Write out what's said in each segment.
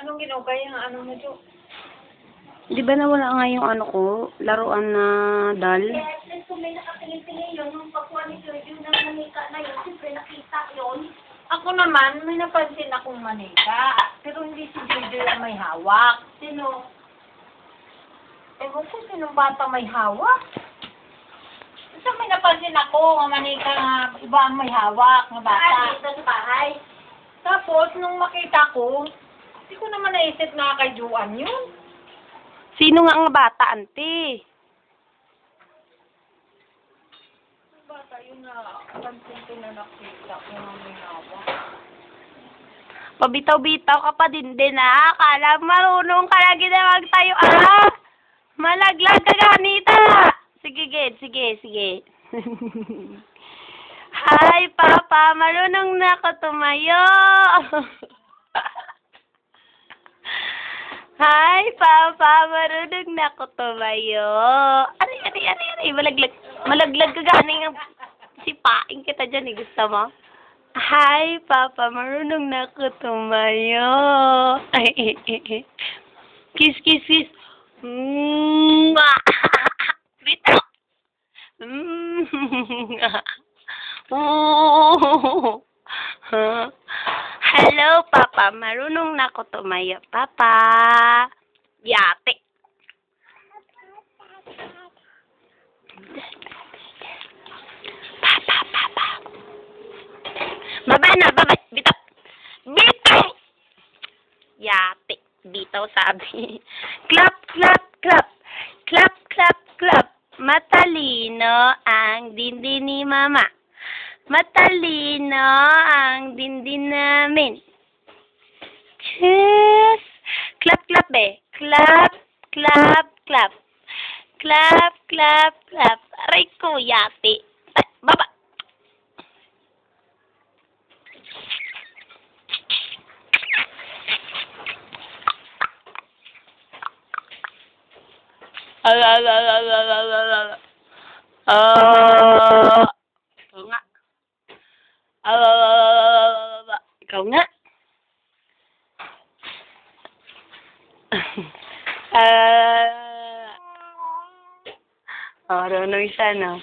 Anong ginugay ang ano mo, Jo? Di ba nawala nga yung ano ko, laruan na dal? Yes, kung may nakatingin-tingin yun, nung pagkuha ni Sergio ng manika na yun, siyempre nakita yun. Ako naman, may napansin akong manika. Pero hindi si Jojo ang may hawak. Sino? Ewan ko sinong bata may hawak. Basta may napansin ako, ang manika nga, iba ang may hawak na bata. Dito sa bahay. Tapos, nung makita ko, hindi ko naman naisip na kay Juan yun. Sino nga ang bata, ante? Bata yun na, pansin ko na nakita ko na may hawak. Pabitaw-bitaw ka pa din ah. Akala marunong ka lagi na magtayo, Malaglag ka ganita. Sige, Ged. Sige. Hi, Papa. Marunong na ako tumayo. Hi, Papa. Marunong na ako tumayo. Ari. Malaglag ka gani. Sipain kita dyan, gusto mo? Hi, Papa. Marunong na ako tumayo. Ay. Kiss. Bitaw. Hello, Papa. Marunong na ako tumayo, Papa. Yate. Papa. Baba. Bitaw. Yate. Bitaw sabi. Clap. Matalino ang dindin ni Mama. Matalino ang dindin namin. Cheers! Clap, be. Clap. Aray ko, yate. Baba. Ikaw nga. Ano isa, no?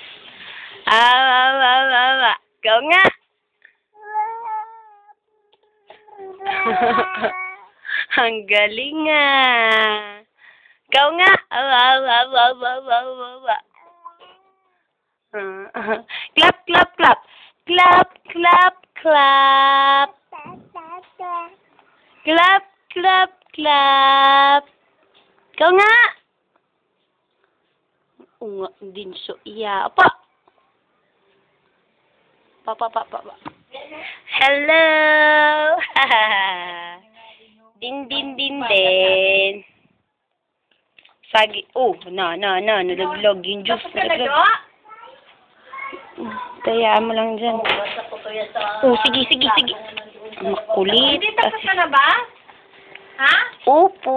Ikaw nga. Ang galing nga. Ikaw nga. Clap. Ikaw nga. Unga din so iya. Pa. Hello. Din. Sagi. Nalaglag yung juice. Tayaan mo lang dyan. Sige. Makulit. Hindi tapos ka na ba? Ha? Opo.